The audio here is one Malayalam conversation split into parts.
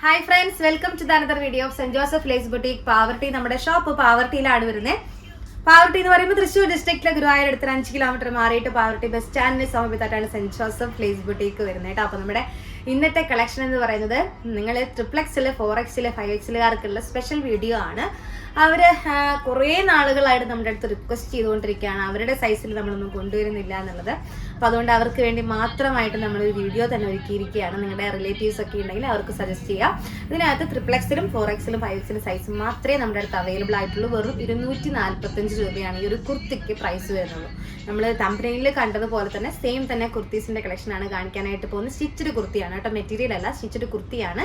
Hi friends, welcome to another video of saint Joseph lace boutique Pavaratty. നമ്മുടെ ഷോപ്പ് പാവർട്ടിയിലാണ് വരുന്നത്. പാവർട്ടി എന്ന് പറയുമ്പോൾ തൃശ്ശൂർ ഡിസ്ട്രിക്റ്റിലെ ഗുരുവായൂർ അടുത്ത് 5 കിലോമീറ്റർ മാറിയിട്ട് പാവർട്ടി ബസ് സ്റ്റാൻഡിന് സമീപത്തായിട്ടാണ് സെന്റ് ജോസഫ് ലേസ് ബുട്ടീക്ക് വരുന്നത് കേട്ടോ. അപ്പോൾ നമ്മുടെ ഇന്നത്തെ കളക്ഷൻ എന്ന് പറയുന്നത് നിങ്ങൾ XXL, 4XL, 5XLകാർക്കുള്ള സ്പെഷ്യൽ വീഡിയോ ആണ്. അവർ കുറേ നാളുകളായിട്ട് നമ്മുടെ അടുത്ത് റിക്വസ്റ്റ് ചെയ്തുകൊണ്ടിരിക്കുകയാണ്, അവരുടെ സൈസിൽ നമ്മളൊന്നും കൊണ്ടുവരുന്നില്ല എന്നുള്ളത്. അപ്പോൾ അതുകൊണ്ട് അവർക്ക് വേണ്ടി മാത്രമായിട്ട് നമ്മളൊരു വീഡിയോ തന്നെ ഒരുക്കിയിരിക്കുകയാണ്. നിങ്ങളുടെ റിലേറ്റീവ്സ് ഒക്കെ ഉണ്ടെങ്കിൽ അവർക്ക് സജസ്റ്റ് ചെയ്യാം. ഇതിനകത്ത് XXLും 4XLും 5XL സൈസും മാത്രമേ നമ്മുടെ അടുത്ത് അവൈലബിൾ ആയിട്ടുള്ളൂ. വെറും 245 രൂപയാണ് ഈ ഒരു കുർത്തിക്ക് പ്രൈസ് വരുന്നുള്ളൂ. നമ്മൾ തമ്പനയിൽ കണ്ടതുപോലെ തന്നെ സെയിം തന്നെ കുർത്തീസിൻ്റെ കളക്ഷനാണ് കാണിക്കാനായിട്ട് പോകുന്നത്. സ്റ്റിച്ചഡ് കുർത്തിയാണ് കേട്ടോ, മെറ്റീരിയൽ അല്ല, സ്റ്റിച്ചഡ് കുർത്തിയാണ്.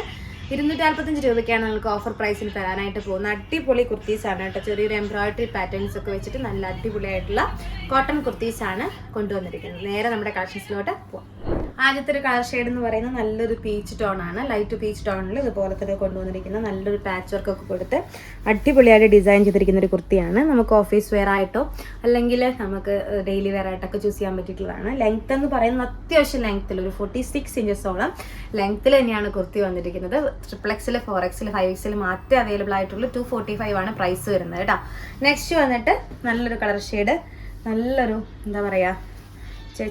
245 രൂപയ്ക്കാണ് നിങ്ങൾക്ക് ഓഫർ പ്രൈസിൽ തരാനായിട്ട് പോകുന്നത്. അടിപൊളി കുർത്തീസാണ് കേട്ടോ, ചെറിയൊരു എംബ്രോയിഡറി പാറ്റേൺസ് ഒക്കെ വെച്ചിട്ട് നല്ല അടിപൊളിയായിട്ടുള്ള കോട്ടൺ കുർത്തീസാണ് കൊണ്ടുവന്നിരിക്കുന്നത്. നേരെ നമ്മുടെ കളക്ഷൻസിലോട്ട് പോവാം. ആദ്യത്തെ ഒരു കളർ ഷെയ്ഡ് എന്ന് പറയുന്നത് നല്ലൊരു പീച്ച് ടോണാണ്. ലൈറ്റ് പീച്ച് ടോണിൽ ഇതുപോലെ തന്നെ കൊണ്ടുവന്നിരിക്കുന്ന നല്ലൊരു പാച്ച് വർക്ക് ഒക്കെ കൊടുത്ത് അടിപൊളിയായിട്ട് ഡിസൈൻ ചെയ്തിരിക്കുന്ന ഒരു കുർത്തിയാണ്. നമുക്ക് ഓഫീസ് വെയർ ആയിട്ടോ അല്ലെങ്കിൽ നമുക്ക് ഡെയിലി വെയർ ആയിട്ടൊക്കെ ചൂസ് ചെയ്യാൻ പറ്റിയിട്ടുള്ളതാണ്. ലെങ്ത് എന്ന് പറയുന്നത് അത്യാവശ്യം ലെങ്ത്തിൽ ഒരു 46 ഇഞ്ചസോളം ലെങ്ത്തിൽ തന്നെയാണ് കുർത്തി വന്നിരിക്കുന്നത്. XXL, 4XL, 5XL മാത്രമേ അവൈലബിൾ ആയിട്ടുള്ളൂ. 245 ആണ് പ്രൈസ് വരുന്നത് കേട്ടോ. നെക്സ്റ്റ് വന്നിട്ട് നല്ലൊരു കളർ ഷെയ്ഡ്, നല്ലൊരു എന്താ പറയുക,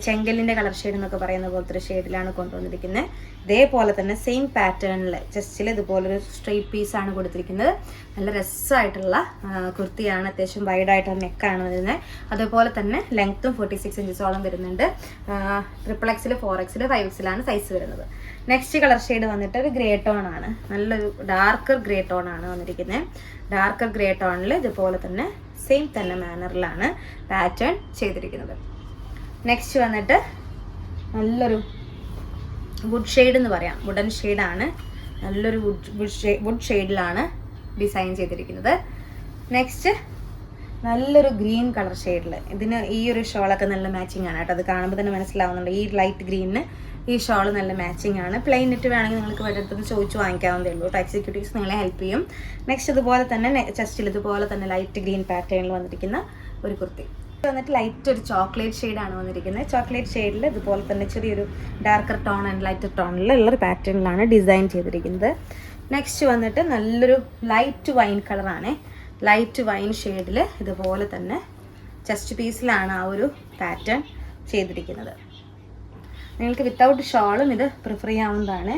ചെങ്കലിൻ്റെ കളർ ഷെയ്ഡ് എന്നൊക്കെ പറയുന്ന പോലത്തെ ഒരു ഷെയ്ഡിലാണ് കൊണ്ടുവന്നിരിക്കുന്നത്. ഇതേപോലെ തന്നെ സെയിം പാറ്റേണിൽ ജസ്റ്റിൽ ഇതുപോലൊരു സ്ട്രെയിറ്റ് പീസാണ് കൊടുത്തിരിക്കുന്നത്. നല്ല രസമായിട്ടുള്ള കുർത്തിയാണ്. അത്യാവശ്യം വൈഡായിട്ടുള്ള നെക്കാണ് വരുന്നത്. അതുപോലെ തന്നെ ലെങ്ത്തും 46 ഇഞ്ചസോളം വരുന്നുണ്ട്. XXL, 4XL, 5XL ആണ് സൈസ് വരുന്നത്. നെക്സ്റ്റ് കളർ ഷെയ്ഡ് വന്നിട്ട് ഒരു ഗ്രേ ടോൺ ആണ്. നല്ലൊരു ഡാർക്കർ ഗ്രേ ടോൺ ആണ് വന്നിരിക്കുന്നത്. ഡാർക്കർ ഗ്രേ ടോണിൽ ഇതുപോലെ തന്നെ സെയിം തന്നെ മാനറിലാണ് പാറ്റേൺ ചെയ്തിരിക്കുന്നത്. നെക്സ്റ്റ് വന്നിട്ട് നല്ലൊരു വുഡ് ഷെയ്ഡ് എന്ന് പറയാം, വുഡൻ ഷെയ്ഡാണ്. നല്ലൊരു വുഡ് ഷെയ്ഡിലാണ് ഡിസൈൻ ചെയ്തിരിക്കുന്നത്. നെക്സ്റ്റ് നല്ലൊരു ഗ്രീൻ കളർ ഷെയ്ഡിൽ, ഇതിന് ഈ ഒരു ഷോളൊക്കെ നല്ല മാച്ചിങ് ആണ് കേട്ടോ. അത് കാണുമ്പോൾ തന്നെ മനസ്സിലാവുന്നുണ്ട്. ഈ ലൈറ്റ് ഗ്രീനിന് ഈ ഷോള് നല്ല മാച്ചിങ് ആണ്. പ്ലെയിൻ നെറ്റ് വേണമെങ്കിൽ നിങ്ങൾക്ക് അടുത്തൊന്ന് ചോദിച്ചു വാങ്ങിക്കാവുന്നതേ ഉള്ളൂ. എക്സിക്യൂട്ടീവ്സ് നിങ്ങളെ ഹെൽപ്പ് ചെയ്യും. നെക്സ്റ്റ് ഇതുപോലെ തന്നെ ചെസ്റ്റിൽ ഇതുപോലെ തന്നെ ലൈറ്റ് ഗ്രീൻ പാറ്റേണിൽ വന്നിരിക്കുന്ന ഒരു കുർത്തി വന്നിട്ട് ലൈറ്റ് ഒരു ചോക്ലേറ്റ് ഷെയ്ഡാണ് വന്നിരിക്കുന്നത്. ചോക്ലേറ്റ് ഷെയ്ഡിൽ ഇതുപോലെ തന്നെ ചെറിയൊരു ഡാർക്കർ ടോൺ ആൻഡ് ലൈറ്റർ ടോണിലുള്ളൊരു പാറ്റേണിലാണ് ഡിസൈൻ ചെയ്തിരിക്കുന്നത്. നെക്സ്റ്റ് വന്നിട്ട് നല്ലൊരു ലൈറ്റ് വൈൻ കളറാണ്. ലൈറ്റ് വൈൻ ഷെയ്ഡിൽ ഇതുപോലെ തന്നെ ചെസ്റ്റ് പീസിലാണ് ആ ഒരു പാറ്റേൺ ചെയ്തിരിക്കുന്നത്. നിങ്ങൾക്ക് വിത്തൗട്ട് ഷോളും ഇത് പ്രിഫർ ചെയ്യാവുന്നതാണ്.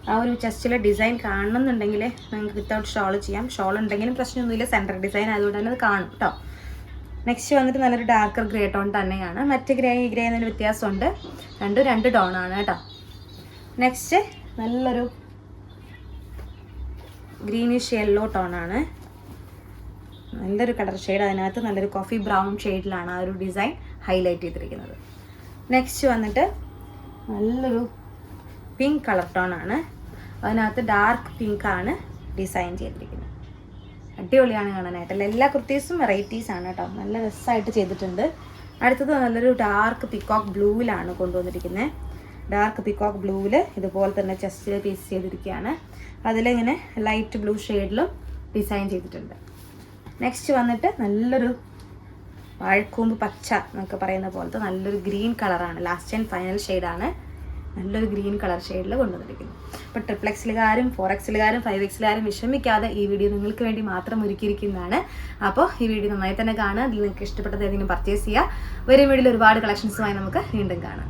ആ ഒരു ചെസ്റ്റിലെ ഡിസൈൻ കാണണമെന്നുണ്ടെങ്കിൽ നിങ്ങൾക്ക് വിത്തൗട്ട് ഷോൾ ചെയ്യാം. ഷോൾ ഉണ്ടെങ്കിലും പ്രശ്നമൊന്നുമില്ല, സെൻറ്റർ ഡിസൈൻ ആയതുകൊണ്ട് തന്നെ അത് കാണും കേട്ടോ. നെക്സ്റ്റ് വന്നിട്ട് നല്ലൊരു ഡാർക്കർ ഗ്രേ ടോൺ തന്നെയാണ്. മറ്റ് ഗ്രേ എന്നൊരു വ്യത്യാസമുണ്ട്. രണ്ട് ടോണാണ് കേട്ടോ. നെക്സ്റ്റ് നല്ലൊരു ഗ്രീനിഷ് യെല്ലോ ടോണാണ്. നല്ലൊരു കളർ ഷെയ്ഡ്, അതിനകത്ത് നല്ലൊരു കോഫി ബ്രൗൺ ഷെയ്ഡിലാണ് ആ ഒരു ഡിസൈൻ ഹൈലൈറ്റ് ചെയ്തിരിക്കുന്നത്. നെക്സ്റ്റ് വന്നിട്ട് നല്ലൊരു പിങ്ക് കളർ ടോണാണ്. അതിനകത്ത് ഡാർക്ക് പിങ്ക് ആണ് ഡിസൈൻ ചെയ്തിരിക്കുന്നത്. അടിപൊളിയാണ് കാണാനായിട്ട്. എല്ലാ കുർത്തീസും വെറൈറ്റീസാണ് കേട്ടോ, നല്ല രസമായിട്ട് ചെയ്തിട്ടുണ്ട്. അടുത്തത് നല്ലൊരു ഡാർക്ക് പിക്കോക്ക് ബ്ലൂവിലാണ് കൊണ്ടുവന്നിരിക്കുന്നത്. ഡാർക്ക് പിക്കോക്ക് ബ്ലൂവിൽ ഇതുപോലെ തന്നെ ചെസ്റ്റിൽ പീസ് ചെയ്തിരിക്കുകയാണ്. അതിലിങ്ങനെ ലൈറ്റ് ബ്ലൂ ഷെയ്ഡിലും ഡിസൈൻ ചെയ്തിട്ടുണ്ട്. നെക്സ്റ്റ് വന്നിട്ട് നല്ലൊരു വാഴക്കൂമ്പ് പച്ച എന്നൊക്കെ പറയുന്ന പോലത്തെ നല്ലൊരു ഗ്രീൻ കളറാണ്. ലാസ്റ്റ് ആൻഡ് ഫൈനൽ ഷെയ്ഡാണ്. നല്ലൊരു ഗ്രീൻ കളർ ഷെയ്ഡിൽ കൊണ്ടുവന്നിരിക്കുന്നു. അപ്പോൾ XXLകാരും 4XLകാരും 5XLകാരും വിഷമിക്കാതെ ഈ വീഡിയോ നിങ്ങൾക്ക് വേണ്ടി മാത്രം ഒരുക്കിയിരിക്കുന്നതാണ്. അപ്പോൾ ഈ വീഡിയോ നന്നായി തന്നെ കാണുക. അതിൽ നിങ്ങൾക്ക് ഇഷ്ടപ്പെട്ടത് ഏതെങ്കിലും പർച്ചേസ് ചെയ്യുക. വരും വീഡിയോയിൽ ഒരുപാട് കളക്ഷൻസുമായി നമുക്ക് വീണ്ടും കാണാം.